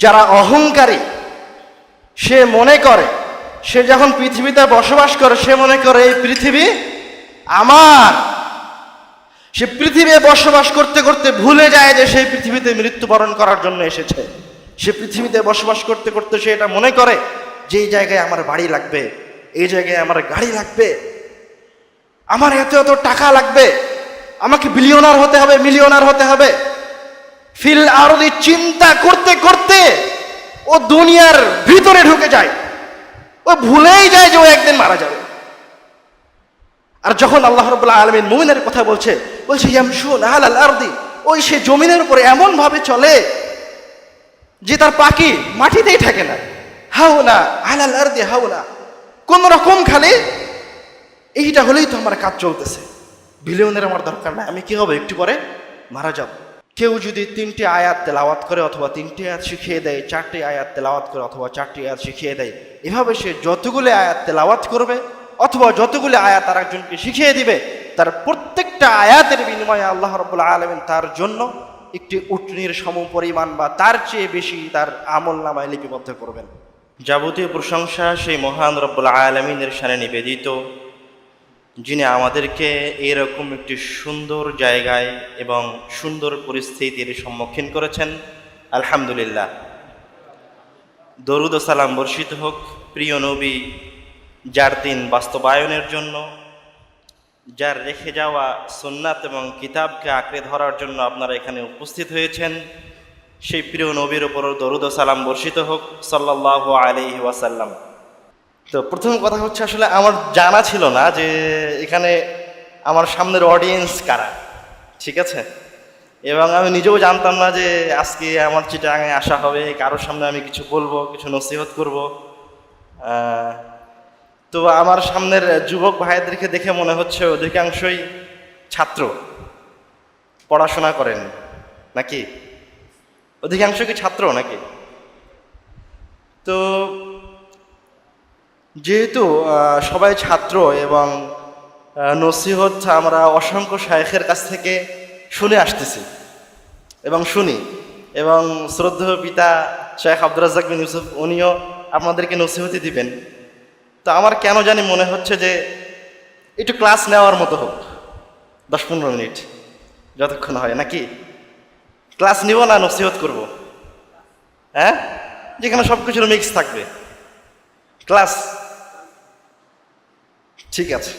যারা অহংকারী, সে মনে করে, সে যখন পৃথিবীতে বসবাস করে সে মনে করে এই পৃথিবী আমার। সে পৃথিবী বসবাস করতে করতে ভুলে যায় যে সেই পৃথিবীতে মৃত্যুবরণ করার জন্য এসেছে। সে পৃথিবীতে বসবাস করতে করতে সে এটা মনে করে যে এই জায়গায় আমার বাড়ি লাগবে, এই জায়গায় আমার গাড়ি লাগবে, আমার এত এত টাকা লাগবে, আমাকে বিলিয়নার হতে হবে, মিলিয়নার হতে হবে। ফিল আরদি চিন্তা করতে করতে ও দুনিয়ার ভিতরে ঢুকে যায়, ও ভুলেই যায় যে ও একদিন মারা যাবে। আর যখন আল্লাহ রাব্বুল আলামিন মুমিনের কথা বলছে ইয়ামশুন আলাল আরদি, ওই সে জমিনের উপরে এমন ভাবে চলে যে তার পাখি মাটিতেই থাকে না। হাওনা আলাল আরদি হাওনা, কোন রকম খালি এইটা হলেই তো আমার কাজ চলতেছে, বিলিয়নের আমার দরকার নাই, আমি কি হবে একটু পরে মারা যাব। কেউ যদি 3টি আয়াত তেলাওয়াত করে অথবা 3টি আয়াত শিখিয়ে দেয়, 4টি আয়াত তেলাওয়াত করে অথবা 4টি আয়াত শিখিয়ে দেয়, এভাবে সে যতগুলো আয়াত তেলাওয়াত করবে অথবা যতগুলো আয়াত আর একজনকে শিখিয়ে দিবে, তার প্রত্যেকটা আয়াতের বিনিময়ে আল্লাহ রাব্বুল আলামিন তার জন্য একটি উটনির সমপরিমাণ বা তার চেয়ে বেশি তার আমলনামায় লিপিবদ্ধ করবেন। যাবতীয় প্রশংসা সেই মহান রব্বুল আলামিনের শানে নিবেদিত, যিনি আমাদেরকে এরকম একটি সুন্দর জায়গায় এবং সুন্দর পরিস্থিতির সম্মুখীন করেছেন। আলহামদুলিল্লাহ। দরুদ ও সালাম বর্ষিত হোক প্রিয় নবী, যার দিন বাস্তবায়নের জন্য, যার রেখে যাওয়া সুন্নাত এবং কিতাবকে আঁকড়ে ধরার জন্য আপনারা এখানে উপস্থিত হয়েছেন। সেই প্রিয় নবীর ওপর দরুদ ও সালাম বর্ষিত হোক সাল্লাল্লাহু আলাইহি ওয়াসাল্লাম। তো প্রথম কথা হচ্ছে, আসলে আমার জানা ছিল না যে এখানে আমার সামনের অডিয়েন্স কারা, ঠিক আছে, এবং আমি নিজেও জানতাম না যে আজকে আমার চিটাগাঙে আসা হবে, কারোর সামনে আমি কিছু বলবো, কিছু নসিহত করব। তো আমার সামনের যুবক ভাইদেরকে দেখে মনে হচ্ছে অধিকাংশই ছাত্র, পড়াশোনা করেন নাকি? অধিকাংশ কি ছাত্র নাকি? তো যেহেতু সবাই ছাত্র এবং নসিহত আমরা অসংখ্য শায়েখের কাছ থেকে শুনে আসতেছি এবং শুনি, এবং শ্রদ্ধেয় পিতা শেখ আব্দুর রাজ্জাক বিন ইউসুফ উনিও আপনাদেরকে নসিহতি দিবেন। তো আমার কেন জানি মনে হচ্ছে যে একটু ক্লাস নেওয়ার মতো হোক, 10-15 মিনিট যতক্ষণ হয়, নাকি? ক্লাস নিব না নসিহত করব? হ্যাঁ, যেখানে সব কিছুর মিক্স থাকবে, ক্লাস, ঠিক আছে।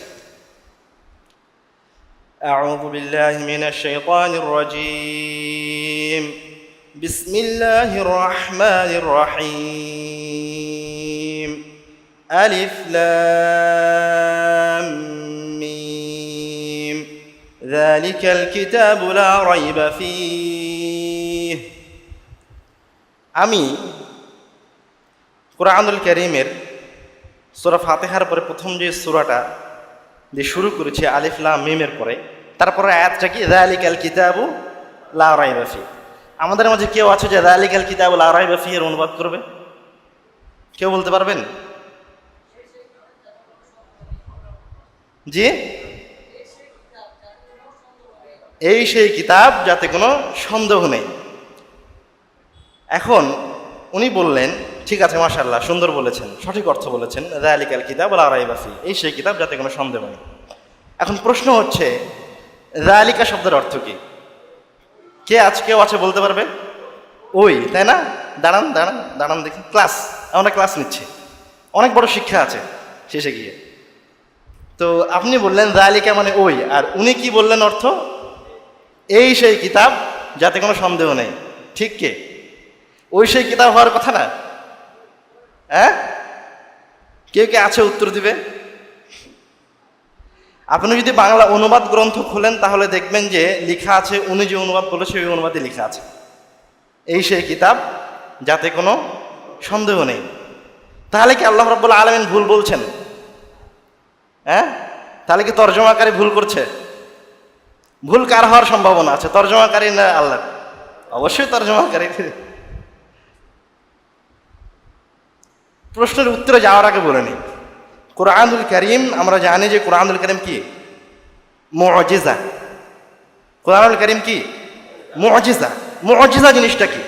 أعوذ بالله من الشيطان الرجيم بسم الله الرحمن الرحيم ألف لام ميم ذلك الكتاب لا ريب فيه। আমি কুরআনুল কারীমের সূরা ফাতিহার পরে প্রথম যে সূরাটা দিয়ে শুরু করেছি আলিফ লাম মিমের পরে, তারপরে আয়াতটা কি? যালিকাল কিতাবু লা রাইবা ফি। আমাদের মাঝে কেউ আছে যে যালিকাল কিতাবু লা রাইবা ফি এর অনুবাদ করবে? কেউ বলতে পারবেন? জি, এই সেই কিতাব যাতে কোনো সন্দেহ নেই। এখন উনি বললেন, ঠিক আছে, মাশাআল্লাহ, সুন্দর বলেছেন, সঠিক অর্থ বলেছেন, যালিকাল কিতাব লা রাইবা ফি, এই সেই কিতাব যাতে কোনো সন্দেহ নেই। এখন প্রশ্ন হচ্ছে, যালিকা শব্দের অর্থ কি? কেউ আছে বলতে পারবে? ওই, তাই না? দাঁড়ান দাঁড়ান দাঁড়ান দেখি, আমরা ক্লাস নিচ্ছি, অনেক বড় শিক্ষা আছে শেষে গিয়ে। তো আপনি বললেন যালিকা মানে ওই, আর উনি কি বললেন অর্থ? এই সেই কিতাব যাতে কোনো সন্দেহ নেই। ঠিক কে? ওই সেই কিতাব হওয়ার কথা না? হ্যাঁ, কেউ কে আছে উত্তর দিবে? আপনি যদি বাংলা অনুবাদ গ্রন্থ খোলেন তাহলে দেখবেন যে লেখা আছে, উনি যে অনুবাদ বলেছে ওই অনুবাদে লেখা আছে এই সেই কিতাব যাতে কোনো সন্দেহ নেই। তাহলে কি আল্লাহ রাব্বুল আলামিন ভুল বলছেন? হ্যাঁ, তাহলে কি তর্জমাকারী ভুল করছে? ভুল কার হওয়ার সম্ভাবনা আছে, তর্জমাকারী না আল্লাহ? অবশ্যই তর্জমাকারী। প্রশ্নের উত্তরে যাওয়ার আগে বলে নিই, কুরআনুল কারীম, আমরা জানি যে কুরআনুল কারীম কি? মুজিজা। কুরআনুল কারীম কি? মুজিজা। মুজিজা জিনিসটা কি?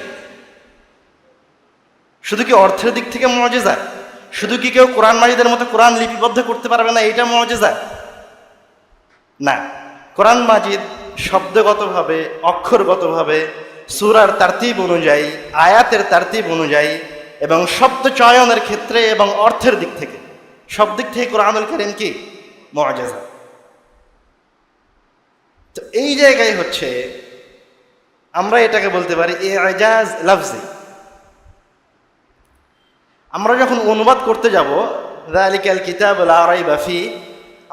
শুধু কি অর্থের দিক থেকে মুআজিজা? শুধু কি কেউ কোরআন মাজিদের মতো কোরআন লিপিবদ্ধ করতে পারবে না, এইটা মুআজিজা? না, কোরআন মাজিদ শব্দগতভাবে, অক্ষরগতভাবে, সূরার তারতিব অনুযায়ী, আয়াতের তারতিব অনুযায়ী এবং শব্দ চয়নের ক্ষেত্রে এবং অর্থের দিক থেকে, সব দিক থেকে কোরআনুল কারীম কি মুআজিজা। তো এই জায়গায় হচ্ছে আমরা এটাকে বলতে পারি ইজাজ লাফজি। আমরা যখন অনুবাদ করতে যাব যালিকাল কিতাবু লা রাইবা ফি,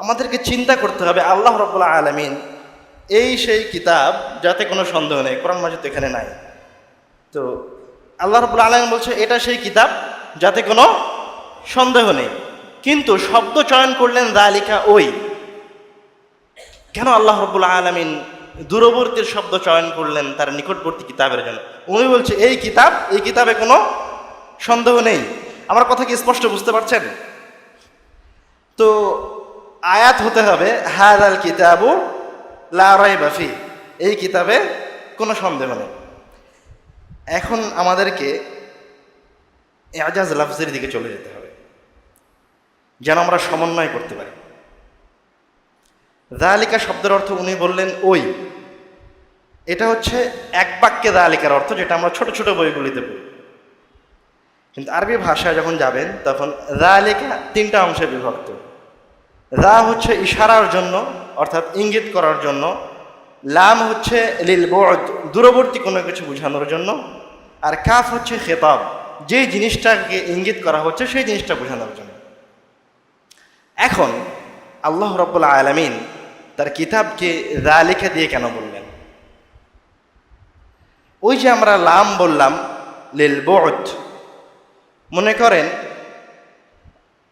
আমাদেরকে চিন্তা করতে হবে আল্লাহ রাব্বুল আলামিন এই সেই কিতাব যাতে কোনো সন্দেহ নেই। কোরআন মাজিদ এখানে নাই, তো আল্লাহ রাব্বুল আলামিন বলছে এটা সেই কিতাব যাতে কোনো সন্দেহ নেই, কিন্তু শব্দ চয়ন করলেন যালিকা, ওই। কেন আল্লাহ রাব্বুল আলামিন দূরবর্তীর শব্দ চয়ন করলেন তার নিকটবর্তী কিতাবের জন্য? উনি বলছে এই কিতাব, এই কিতাবে কোনো সন্দেহ নেই। আমার কথা কি স্পষ্ট বুঝতে পারছেন? তো আয়াত হতে হবে হাযাল কিতাবু লা রাইবা ফি, এই কিতাবে কোনো সন্দেহ নেই। এখন আমাদেরকে ইজাজ লাফজের দিকে চলে যেতে হবে যেন আমরা সমন্বয় করতে পারি। যালিকা শব্দের অর্থ উনি বললেন ওই, এটা হচ্ছে এক বাক্যে যালিকার অর্থ, যেটা আমরা ছোট ছোট বইগুলিতে পড়ি। কিন্তু আরবি ভাষায় যখন যাবেন তখন যালিকা তিনটা অংশে বিভক্ত। যা হচ্ছে ইশারার জন্য, অর্থাৎ ইঙ্গিত করার জন্য। লাম হচ্ছে লিল বু'দ, দূরবর্তী কোনো কিছু বোঝানোর জন্য। আর কাফ হচ্ছে খেতাব, যেই জিনিসটাকে ইঙ্গিত করা হচ্ছে সেই জিনিসটা বোঝানোর জন্য। এখন আল্লাহ রাব্বুল আলামিন তার কিতাবকে যালিকা দিয়ে কেন বললেন? ওই যে আমরা লাম বললাম লিল বু'দ, মনে করেন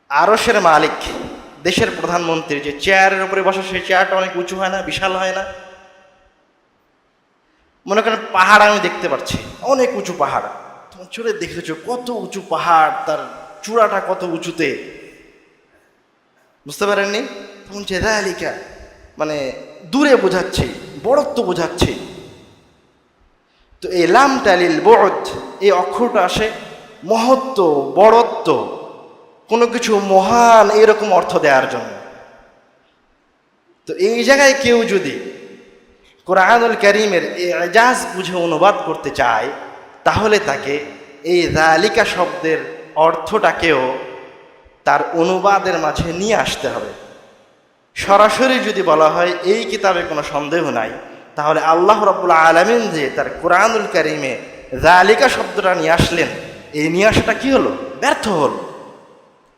আরশের মালিক, দেশের প্রধানমন্ত্রী যে চেয়ারের উপরে বসে, সেই চেয়ারটা অনেক উঁচু হয় না, বিশাল হয় না? মনে করেন পাহাড় আমি দেখতে পাচ্ছি, অনেক উঁচু পাহাড়, তোমার চলে দেখেছো কত উঁচু পাহাড়, তার চূড়াটা কত উঁচুতে, বুঝতে পারেননি? তখন যে যালিকা মানে দূরে বোঝাচ্ছে, বড়ত্ব বোঝাচ্ছে। তো এই লামটা লিল বু'দ, এই অক্ষরটা আসে মহত্ব, বড়ত্ব, কোনো কিছু মহান এরকম অর্থ দেওয়ার জন্য। তো এই জায়গায় কেউ যদি কোরআনুল কারীমের ইজাজ বুঝে অনুবাদ করতে চায়, তাহলে তাকে এই যালিকা শব্দের অর্থটাকেও তার অনুবাদের মাঝে নিয়ে আসতে হবে। সরাসরি যদি বলা হয় এই কিতাবে কোনো সন্দেহ নাই, তাহলে আল্লাহ রাব্বুল আলামিন যে তার কোরআনুল কারীমে যালিকা শব্দটা নিয়ে আসলেন, এই নিয়ে আসাটা কি হলো? ব্যর্থ হলো।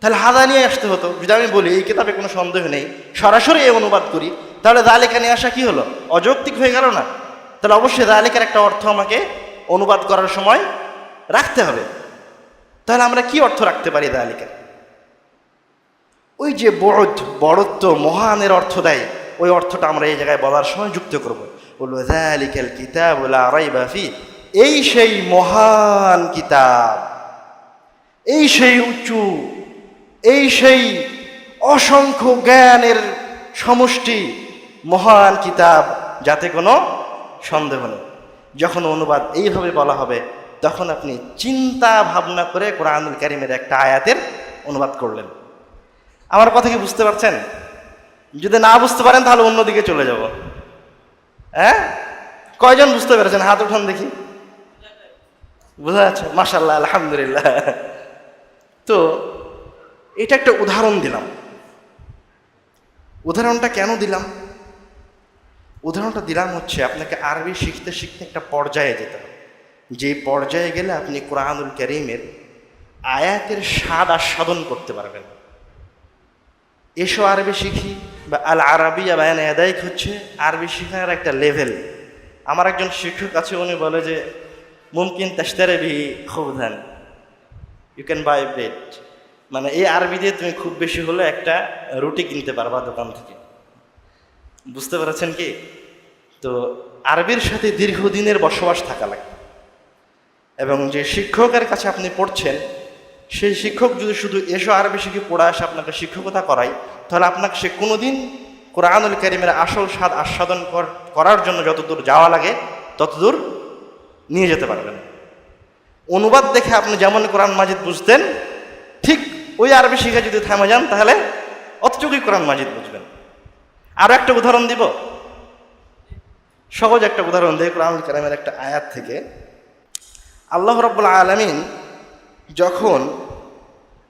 তাহলে হাদা নিয়ে আসতে হতো। যদি আমি বলি এই কিতাবে কোনো সন্দেহ নেই, সরাসরি এই অনুবাদ করি, তাহলে যালিকা নিয়ে আসা কি হলো? অযৌক্তিক হয়ে গেল না? তাহলে অবশ্যই যালিকার একটা অর্থ আমাকে অনুবাদ করার সময় রাখতে হবে। তাহলে আমরা কি অর্থ রাখতে পারি যালিকার? ওই যে বু'দ, বড়ত্ব, মহানের অর্থ দেয়, ওই অর্থটা আমরা এই জায়গায় বলার সময় যুক্ত করবো। বলবো যালিকাল কিতাবু লা রাইবা ফি, এই সেই মহান কিতাব, এই সেই উঁচু, এই সেই অসংখ্য জ্ঞানের সমষ্টি মহান কিতাব, যাতে কোনো সন্দেহ নেই। যখন অনুবাদ এইভাবে বলা হবে, তখন আপনি চিন্তা ভাবনা করে কোরআনুল কারীমের একটা আয়াতের অনুবাদ করলেন। আমার কথা কি বুঝতে পারছেন? যদি না বুঝতে পারেন তাহলে অন্যদিকে চলে যাব। হ্যাঁ, কয়জন বুঝতে পেরেছেন? হাত উঠান দেখি। বোঝা যাচ্ছে? মাশাআল্লাহ, আলহামদুলিল্লাহ। তো এটা একটা উদাহরণ দিলাম। উদাহরণটা কেন দিলাম? উদাহরণটা দিলাম হচ্ছে আপনাকে আরবি শিখতে শিখতে একটা পর্যায়ে যেতে হবে, যে পর্যায়ে গেলে আপনি কোরআনুল কারীমের আয়াতের স্বাদ আস্বাদন করতে পারবেন। এসো আরবি শিখি বা আল আরাবিয়া বায়ান ইয়াদাইক হচ্ছে আরবি শেখার একটা লেভেল। আমার একজন শিক্ষক আছে, উনি বলে যে মুমকিন তাশতারি বিহি খুবজান, ইউ ক্যান বাই ব্রেড, মানে এই আরবি দিয়ে তুমি খুব বেশি হলে একটা রুটি কিনতে পারবা দোকান থেকে। বুঝতে পেরেছেন কি? তো আরবির সাথে দীর্ঘদিনের বসবাস থাকা লাগে, এবং যে শিক্ষকের কাছে আপনি পড়ছেন, সেই শিক্ষক যদি শুধু এসো আরবি শিখে পড়া আসে আপনাকে শিক্ষকতা করায়, তাহলে আপনাকে সে কোনোদিন কোরআনুল কারীমের আসল স্বাদ আস্বাদন করার জন্য যতদূর যাওয়া লাগে ততদূর নিয়ে যেতে পারবেন। অনুবাদ দেখে আপনি যেমন কোরআন মাজিদ বুঝতেন, ঠিক ওই আরবি শিখে যদি থামে যান তাহলে অতটুকুই কোরআন মাজিদ বুঝবেন। আরো একটা উদাহরণ দিব, সহজ একটা উদাহরণ দিয়ে কোরআনুল কারীমের একটা আয়াত থেকে। আল্লাহ রাব্বুল আলামিন যখন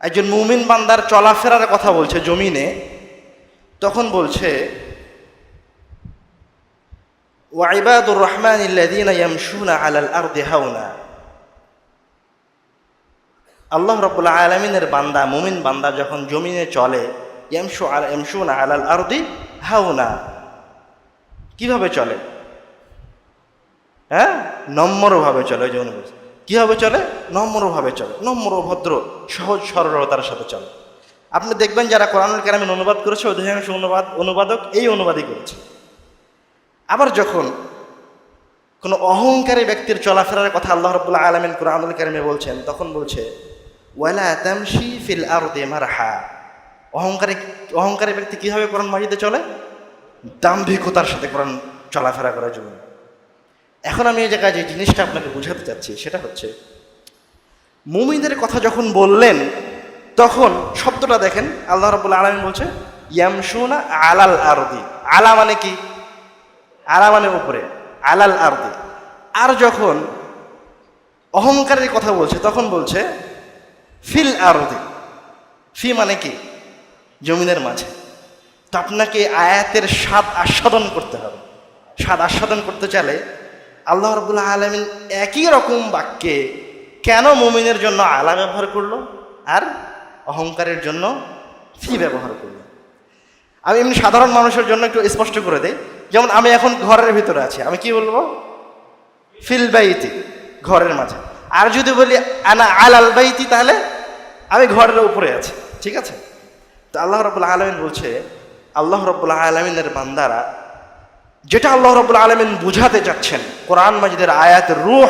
একজন মুমিন বান্দার চলাফেরার কথা বলছে জমিনে, তখন বলছে ওয়া ইবাদুর রহমানিল্লাযীনা ইয়ামশুনা আলাল আরদি হাওনা। আল্লাহ রাব্বুল আলামিনের বান্দা, মুমিন বান্দা যখন জমিনে চলে, ইয়ামশুনা আলাল আরদি হাওনা, কিভাবে চলে? হ্যাঁ, নম্রভাবে চলে। ওই জন্য কিভাবে চলে? নম্রভাবে চলে, নম্র ভদ্র সহজ সরলতার সাথে চলে। আপনি দেখবেন যারা কোরআনুল কারীমের অনুবাদ করেছে অধিকাংশ অনুবাদক এই অনুবাদই করেছে। আবার যখন কোনো অহংকারী ব্যক্তির চলাফেরার কথা আল্লাহ রাব্বুল আলামিন কোরআনুল কারীমে বলছেন, তখন বলছে ওয়ালা তামশি ফিল আরদি মারহা। অহংকারী ব্যক্তি কিভাবে কোরআন মাজিদে চলে? দাম্ভিকতার সাথে কোরআন চলাফেরা করার জন্য। এখন আমি এই জায়গায় যে জিনিসটা আপনাকে বুঝাতে চাচ্ছি সেটা হচ্ছে, মুমিনদের কথা যখন বললেন তখন শব্দটা দেখেন, আল্লাহ রাব্বুল আলামিন বলছে ইয়ামশুনা আলাল আরদি। আলা মানে কি? আলা মানে উপরে, আলাল আরদি। আর যখন অহংকারের কথা বলছে তখন বলছে ফিল আরদি। ফি মানে কি? জমিনের মাঝে। তো আপনাকে আয়াতের স্বাদ আস্বাদন করতে হবে। স্বাদ আস্বাদন করতে চাইলে আল্লাহ রাব্বুল আলামিন একই রকম বাক্যে কেন মুমিনের জন্য আলা ব্যবহার করলো আর অহংকারের জন্য ফি ব্যবহার করলো? আমি এমনি সাধারণ মানুষের জন্য একটু স্পষ্ট করে দেই। যেমন আমি এখন ঘরের ভিতরে আছি, আমি কি বলবো? ফিল বাইতি, ঘরের মাঝে। আর যদি বলি আনা আলাল বাইতি, তাহলে আমি ঘরের উপরে আছি। ঠিক আছে? তো আল্লাহ রাব্বুল আলামিন বলছে, আল্লাহ রাব্বুল আলামিনের বান্দারা যেটা আল্লাহ রাব্বুল আলামিন বুঝাতে চাচ্ছেন কোরআন মাজিদের আয়াতের রূহ,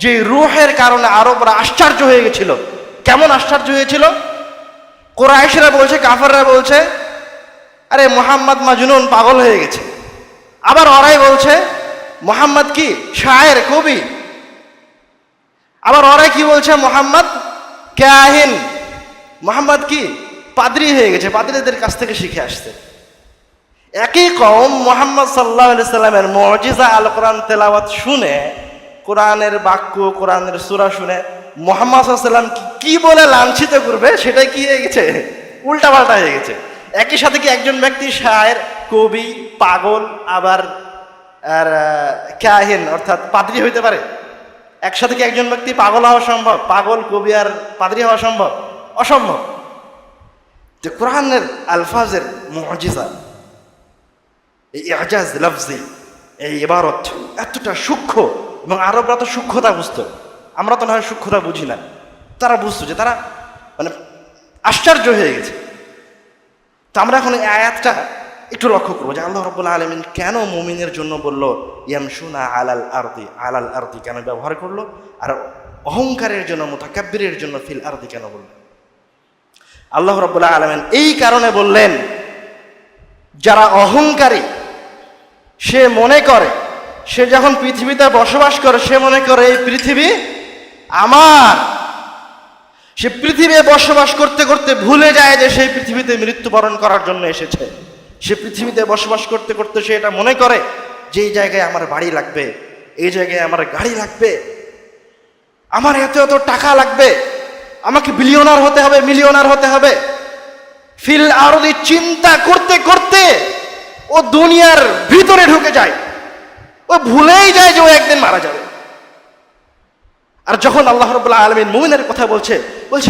যে রূহের কারণে আরবরা আশ্চর্য হয়ে গেছিল। কেমন আশ্চর্য হয়েছিল? কুরাইশরা বলছে, কাফেররা বলছে আরে মুহাম্মদ মাজনুন, পাগল হয়ে গেছে। আবার ওরাই বলছে মুহাম্মদ কি শায়ের, কবি। আবার ওরাই কি বলছে? মুহাম্মদ কাহিন, মুহাম্মদ কি পাদ্রী হয়ে গেছে, পাদ্রীদের কাছ থেকে শিখে আসছে। একই কওম মুহাম্মদ সাল্লাল্লাহু আলাইহি সাল্লামের মুজিজা আল কোরআন তেলাওয়াত শুনে, কোরআনের বাক্য, কোরআনের সূরা শুনে মুহাম্মদ সাল্লাল্লাহু আলাইহি সাল্লাম কি বলে লাঞ্ছিত করবে সেটাই কি হয়ে গেছে? উল্টাপাল্টা হয়ে গেছে। একই সাথে কি একজন ব্যক্তি শায়ের, কবি, পাগল আবার আর কাহিন অর্থাৎ পাদ্রী হইতে পারে? একসাথে কি একজন ব্যক্তি পাগল হওয়া সম্ভব? পাগল, কবি আর পাদ্রী হওয়া সম্ভব? অসম্ভব। যে কোরআনের আলফাজের মুজিজা, এই ইজাজ লফজি, এই ইবারত এতটা সূক্ষ্ম, এবং আরবরা তো সূক্ষ্মতা বুঝতো, আমরা তো না হয় সূক্ষ্মতা বুঝি না। তারা বুঝতো যে তারা মানে আশ্চর্য হয়ে গেছে। তো আমরা এখন এই আয়াতটা একটু লক্ষ্য করবো যে আল্লাহ রাব্বুল আলামিন কেন মুমিনের জন্য বললো ইয়ামশুনা আলাল আরদি, আলাল আরদি কেন ব্যবহার করলো, আর অহংকারের জন্য, মুতাকাব্বিরের জন্য ফিল আরদি কেন বললো? আল্লাহ রাব্বুল আলামিন এই কারণে বললেন, যারা অহংকারী সে মনে করে, সে যখন পৃথিবীতে বসবাস করে সে মনে করে এই পৃথিবী আমার। সে পৃথিবী বসবাস করতে করতে ভুলে যায় যে সেই পৃথিবীতে মৃত্যুবরণ করার জন্য এসেছে। সে পৃথিবীতে বসবাস করতে করতে সে এটা মনে করে যে এই জায়গায় আমার বাড়ি লাগবে, এই জায়গায় আমার গাড়ি লাগবে, আমার এত এত টাকা লাগবে, আমাকে বিলিয়নার হতে হবে, মিলিয়নার হতে হবে। ফিল আরদি চিন্তা করতে করতে ও দুনিয়ার ভিতরে ঢুকে যায়, ও ভুলেই যায় যে ও একদিন মারা যাবে। আর যখন আল্লাহ রাব্বুল আলামিন মুমিনের কথা বলছে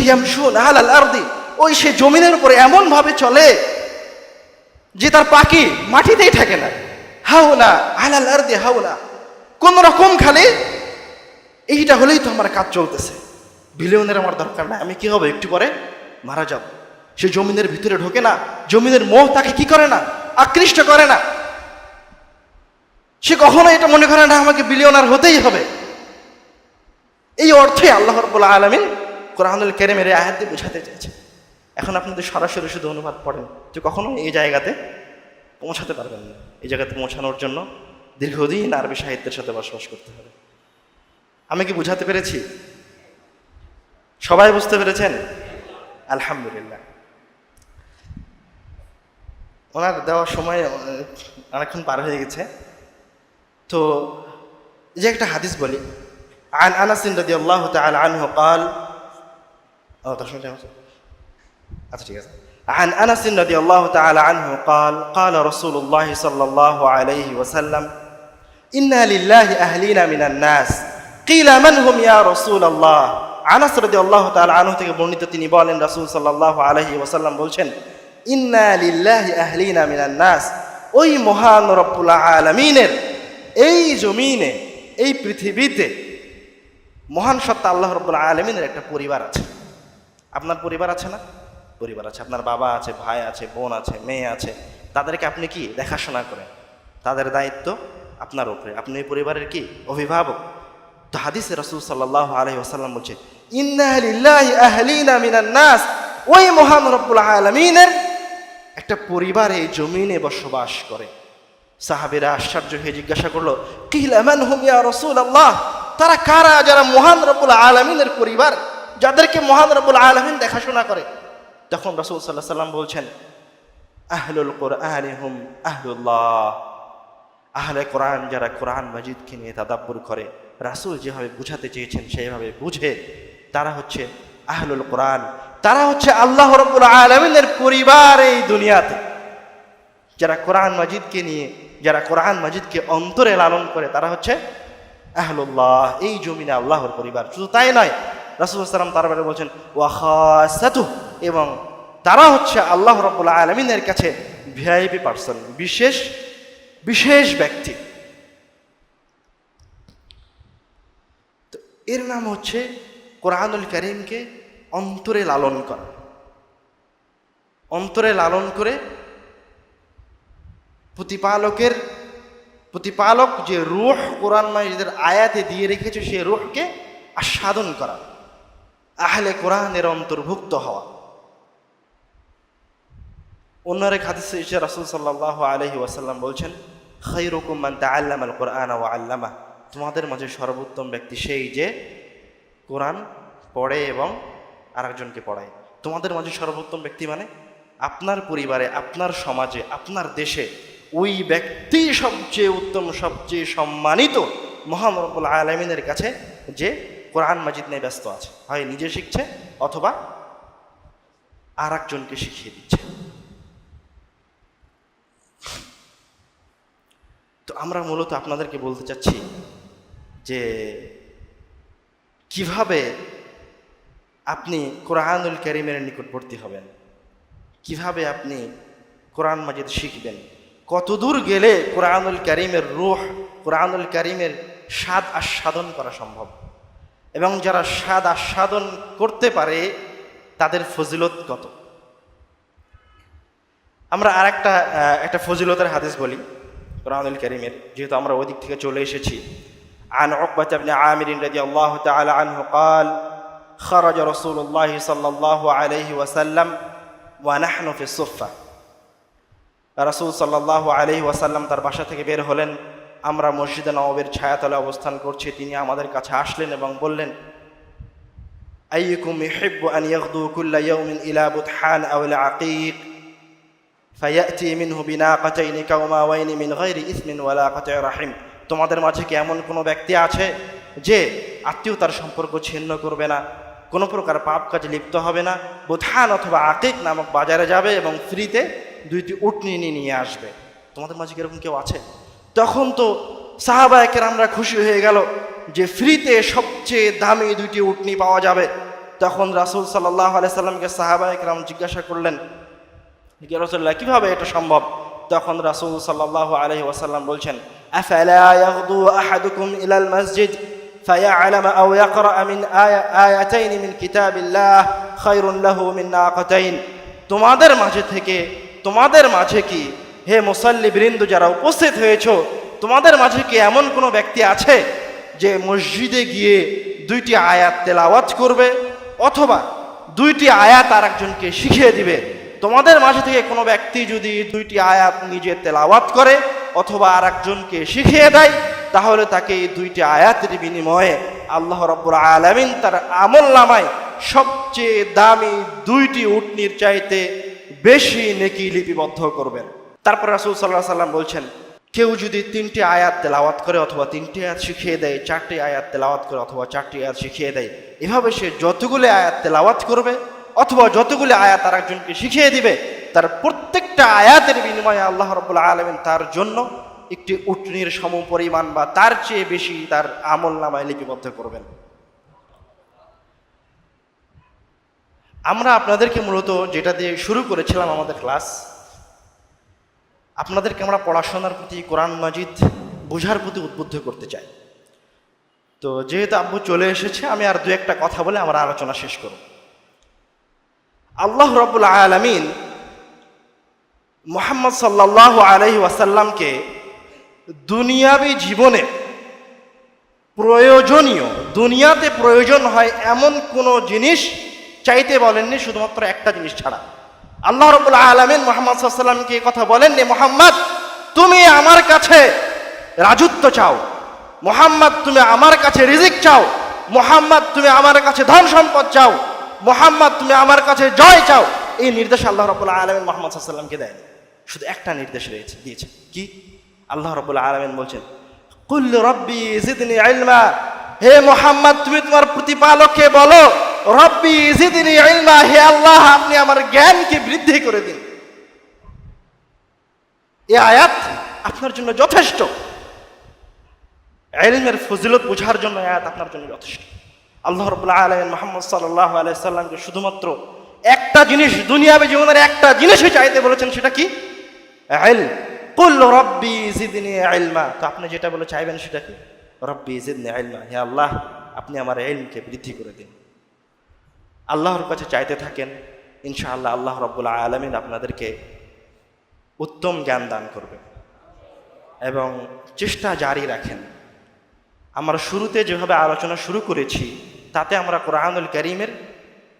ইয়ামশুনা আলাল আরদি, ওই সে জমিনের উপরে এমন ভাবে চলে যে তার পাখি মাটিতেই থাকে না। হাওলা আলাল আরদি হাওলা, কোন রকম খালি এইটা হলেই তো আমার কাজ চলতেছে, বিলিয়নের আমার দরকার নাই, আমি কি হবে, একটু পরে মারা যাব। সে জমিনের ভিতরে ঢোকে না, জমিনের মোহ তাকে কি করে না, আকৃষ্ট করে না। সে কখনো এটা মনে করে না আমাকে বিলিয়নার হতেই হবে। এই অর্থে আল্লাহ রাব্বুল আলামিন কোরআনুল কারীমের এই আয়াত দিয়ে বোঝাতে চাইছে। এখন আপনাদের সরাসরি শুধু অনুবাদ পড়েন যে কখনো এই জায়গাতে পৌঁছাতে পারবেন না। এই জায়গাতে পৌঁছানোর জন্য দীর্ঘদিন আরবি সাহিত্যের সাথে বসবাস করতে হবে। আমি কি বোঝাতে পেরেছি? সবাই বুঝতে পেরেছেন? আলহামদুলিল্লাহ। ওনার দেওয়ার সময় অনেকক্ষণ পার হয়ে গেছে, তো যে একটা হাদিস বলি। عن أنس رضي الله تعالى عنه قال আচ্ছা ঠিক আছে। عن أنس رضي الله تعالى عنه قال قال رسول الله صلى الله عليه وسلم إنا لله أهلين من الناس قيل من هم يا رسول الله। আনাস রাদিয়াল্লাহু তাআলা আনহু থেকে বর্ণিত, তিনি বলেন রাসূল সাল্লাল্লাহু আলাইহি ওয়াসাল্লাম বলছেন, ইন্না লিল্লাহি আহলিনা মিনান নাস, ওই মহান রব্বুল আলামিনের এই জমিনে, এই পৃথিবীতে মহান সত্তা আল্লাহ রব্বুল আলামিনের একটা পরিবার আছে। আপনার পরিবার আছে না? পরিবার আছে, আপনার বাবা আছে, ভাই আছে, বোন আছে, মেয়ে আছে, তাদেরকে আপনি কি দেখাশোনা করেন, তাদের দায়িত্ব আপনার উপরে, আপনি এই পরিবারের কি অভিভাবক। তো হাদিসে রাসূল সাল্লাল্লাহু আলাইহি ওয়াসাল্লাম বলছে, ইন্না লিল্লাহি আহলিনা মিনান নাস, ওই মহান রব্বুল আলামিনের একটা পরিবার এই জমিনে বসবাস করে। সাহাবীরা আশ্চর্য হয়ে জিজ্ঞাসা করলো, কিলা মান হুম ইয়া রাসূলুল্লাহ, তারা কারা যারা মহান রব্বুল আলামিনের পরিবার, যাদেরকে মহান রব্বুল আলামিন দেখাশোনা করে? তখন রাসূল সাল্লাল্লাহু আলাইহি ওয়াসাল্লাম বলছেন, আহলুল কুরআনি হুম আহলুল্লাহ, আহলে কোরআন যারা কোরআন মাজিদকে নিয়ে তাদাব্বুর করে, রাসূল যেভাবে বুঝাতে চেয়েছেন সেইভাবে বুঝে, তারা হচ্ছে আহলুল কোরআন, তারা হচ্ছে আল্লাহ রাব্বুল আলামিনের পরিবার এই দুনিয়াতে। যারা কোরআন মাজিদকে নিয়ে, যারা কোরআন মাজিদকে অন্তরে লালন করে, তারা হচ্ছে আহলুল্লাহ, এই জমিনে আল্লাহর পরিবার। শুধু তাই নয়, রাসূল সাল্লাল্লাহু আলাইহি ওয়াসাল্লাম তারপরে বলছেন ওয়া খাসাতুহু, এবং তারা হচ্ছে আল্লাহ রাব্বুল আলামিনের কাছে ভিআইপি পারসন, বিশেষ বিশেষ ব্যক্তি। তো এর নাম হচ্ছে কোরআনুল কারীমকে অন্তরে লালন করা। অন্তরে লালন করে প্রতিপালক যে রূহ কোরআন মাজিদের আয়াতে দিয়ে রেখেছে, সে রূহকে আস্বাদন করা, আহলে কোরআনের অন্তর্ভুক্ত হওয়া। অন্য এক হাদিসে এসে রাসূল সাল্লাল্লাহু আলাইহি ওয়াসাল্লাম বলছেন, খায়রুকুম মান তাআল্লামাল কুরআনা ওয়া আল্লামাহ, তোমাদের মাঝে সর্বোত্তম ব্যক্তি সেই যে কোরআন পড়ে এবং আরেকজনকে পড়ায়। তোমাদের মাঝে সর্বোত্তম ব্যক্তি মানে আপনার পরিবারে, আপনার সমাজে, আপনার দেশে ওই ব্যক্তি সবচেয়ে উত্তম, সবচেয়ে সম্মানিত মহান রব্বুল আলামিনের কাছে, যে কোরআন মাজিদ নিয়ে ব্যস্ত আছে, হয় নিজে শিখছে অথবা আরেকজনকে শিখিয়ে দিচ্ছে। তো আমরা মূলত আপনাদেরকে বলতে চাচ্ছি যে কিভাবে আপনি কোরআনুল কারীমের নিকটবর্তী হবেন, কিভাবে আপনি কোরআন মাজিদ শিখবেন, কতদূর গেলে কোরআনুল কারীমের রূহ, কোরআনুল কারীমের স্বাদ আস্বাদন করা সম্ভব, এবং যারা স্বাদ আস্বাদন করতে পারে তাদের ফজিলত কত। আমরা আর একটা ফজিলতের হাদিস বলি কোরআনুল কারীমের, যেহেতু আমরা ওই দিক থেকে চলে এসেছি। عن عقبة بن عامر رضي الله تعالى عنه قال خرج رسول الله صلى الله عليه وسلم ونحن في الصفة। রাসূল সাল্লাল্লাহু আলাইহি ওয়াসাল্লাম তার বাসা থেকে বের হলেন, আমরা মসজিদে নববীর ছায়াতলে অবস্থান করছি। তিনি আমাদের কাছে আসলেন এবং বললেন, আইয়ুকুম ইউহিব্বু আন ইয়াগদু কুল্লা ইয়াউমিন ইলা বুতহান আও ইলা আকিক ফায়াতি মিনহু বিনাকাতাইনি কাওমাওয়াইনি মিন গায়রি ইসমিন ওয়ালা কাতা'i রাহিম। তোমাদের মাঝে কি এমন কোনো ব্যক্তি আছে যে আত্মীয়তার সম্পর্ক ছিন্ন করবে না, কোনো প্রকার পাপ কাজে লিপ্ত হবে না, বুতহান অথবা আকিক নামক বাজারে যাবে এবং ফ্রিতে 2টি উটনি নিয়ে আসবে? তোমাদের মাঝে এরকম কেউ আছে? তখন তো সাহাবায়ে কেরামরা খুশি হয়ে গেল যে ফ্রিতে সবচেয়ে দামি 2টি উটনি পাওয়া যাবে। তখন রাসূল সাল্লাল্লাহু আলাইহি সাল্লামকে সাহাবায়ে কেরাম জিজ্ঞাসা করলেন, ইয়া রাসূলুল্লাহ, কিভাবে এটা সম্ভব? তখন রাসূল সাল্লাল্লাহু আলাইহি ওয়াসাল্লাম বলছেন, আফালা ইয়াগদু আহাদুকুম ইলাল মসজিদ ফায়া'লাম আও ইয়াকরা মিন আয়াতাইন মিন কিতাবিল্লাহ খায়রুন লাহু মিন নাকাতাইন। তোমাদের মাঝে কি হে মুসাল্লি বৃন্দ যারা উপস্থিত হয়েছো, তোমাদের মাঝে কি এমন কোনো ব্যক্তি আছে যে মসজিদে গিয়ে 2টি আয়াত তেলাওয়াত করবে অথবা 2টি আয়াত আরেকজনকে শিখিয়ে দিবে? তোমাদের মাঝে থেকে কোনো ব্যক্তি যদি 2টি আয়াত নিজে তেলাওয়াত করে অথবা আরেকজনকে শিখিয়ে দেয়, তাহলে তাকে এই দুইটি আয়াতের বিনিময়ে আল্লাহ রাব্বুল আলামিন তার আমলনামায় সবচেয়ে দামি দুইটি উটনির চাইতে বেশি নেকি লিপিবদ্ধ করবেন। তারপর রাসূল সাল্লাল্লাহু আলাইহি সাল্লাম বলছেন, কেউ যদি 3টি আয়াত তেলাওয়াত করে অথবা 3টি আয়াত শিখিয়ে দেয়, 4টি আয়াত তেলাওয়াত করে অথবা 4টি আয়াত শিখিয়ে দেয়, এভাবে সে যতগুলো আয়াত তেলাওয়াত করবে অথবা যতগুলো আয়াত তার একজনকে শিখিয়ে দিবে, তার প্রত্যেকটা আয়াতের বিনিময়ে আল্লাহ রাব্বুল আলামিন তার জন্য একটি উটনির সমপরিমাণ বা তার চেয়ে বেশি তার আমলনামায় লিপিবদ্ধ করবেন। আমরা আপনাদেরকে মূলত যেটা দিয়ে শুরু করেছিলাম আমাদের ক্লাস, আপনাদেরকে আমরা পড়াশোনার প্রতি, কোরআন মাজিদ বোঝার প্রতি উদ্বুদ্ধ করতে চাই। তো যেহেতু আব্বু চলে এসেছে, আমি আর দু একটা কথা বলে আমরা আলোচনা শেষ করব। আল্লাহ রাব্বুল আলামিন মুহাম্মদ সাল্লাল্লাহু আলাইহি ওয়াসাল্লামকে দুনিয়াবী জীবনে প্রয়োজনীয়, দুনিয়াতে প্রয়োজন হয় এমন কোনো জিনিস চাইতে বলেননি, শুধুমাত্র একটা জিনিস ছাড়া। আল্লাহ রাব্বুল আলামিন মুহাম্মদ সাল্লাল্লাহু আলাইহি ওয়াসাল্লামকে এই কথা বলেননি, মুহাম্মদ তুমি আমার কাছে রাজত্ব চাও, মুহাম্মদ তুমি আমার কাছে রিজিক চাও, মুহাম্মদ তুমি আমার কাছে ধন সম্পদ চাও, মুহাম্মদ তুমি আমার কাছে জয় চাও। এই নির্দেশ আল্লাহ রাব্বুল আলামিন মুহাম্মদ সাল্লাল্লাহু আলাইহি ওয়াসাল্লামকে দেয়নি, শুধু একটা নির্দেশ দিয়েছে। কি? আল্লাহ রাব্বুল আলামিন বলছেন, কুল রব্বি জিদনি ইলমা, হে মুহাম্মদ তুমি তোমার প্রতিপালককে বলো, রব্বি জিদনি ইলমা, হে আল্লাহ আপনি আমার জ্ঞানকে বৃদ্ধি করে দিন। এই আয়াত আপনার জন্য যথেষ্ট, ইলমের ফজিলত বোঝার জন্য আয়াত আপনার জন্য যথেষ্ট। আল্লাহ রাব্বুল আলামিন মুহাম্মদ সাল্লাল্লাহু আলাইহি সাল্লামকে শুধুমাত্র একটা জিনিস, দুনিয়াবী জীবনের একটা জিনিসই চাইতে বলেছেন, সেটা কি? ইলম। কুল রব্বি জিদনি ইলমা, তো আপনি যেটা বলে চাইবেন সেটা কি? রব্বি জিদনি ইলমা, হে আল্লাহ আপনি আমার ইলমকে বৃদ্ধি করে দিন। আল্লাহর কাছে চাইতে থাকেন, ইনশাআল্লাহ আল্লাহ রাব্বুল আলামিন আপনাদেরকে উত্তম জ্ঞান দান করবেন। এবং চেষ্টা জারি রাখেন। আমরা শুরুতে যেভাবে আলোচনা শুরু করেছি, তাতে আমরা কোরআনুল কারীমের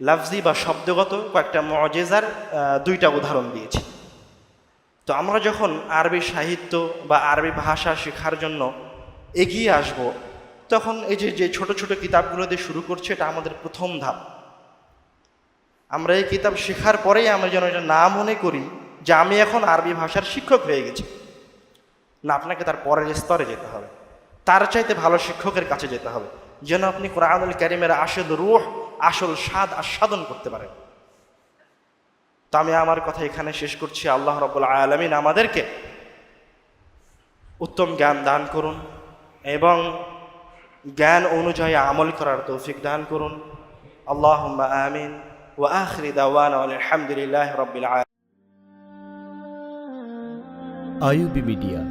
লফজি বা শব্দগত কয়েকটা মুআজিজার দুইটা উদাহরণ দিয়েছি। তো আমরা যখন আরবি সাহিত্য বা আরবি ভাষা শেখার জন্য এগিয়ে আসব, তখন এই যে ছোট ছোট কিতাবগুলো দিয়ে শুরু করছে, এটা আমাদের প্রথম ধাপ। আমরা এই কিতাব শেখার পরেই আমরা যেন এটা না মনে করি যে আমি এখন আরবি ভাষার শিক্ষক হয়ে গেছি। না, আপনাকে তার পরের স্তরে যেতে হবে, তার চাইতে ভালো শিক্ষকের কাছে যেতে হবে, যেন আপনি কোরআনুল কারীমের আসল রূহ, আসল স্বাদ আস্বাদন করতে পারেন। তো আমি আমার কথা এখানে শেষ করছি। আল্লাহ রাব্বুল আলামিন আমাদেরকে উত্তম জ্ঞান দান করুন এবং জ্ঞান অনুযায়ী আমল করার তৌফিক দান করুন। আল্লাহুম্মা আমিন। ওয়া আখিরি দাওয়ানা আলহামদুলিল্লাহি রাব্বিল আলামিন। IUB media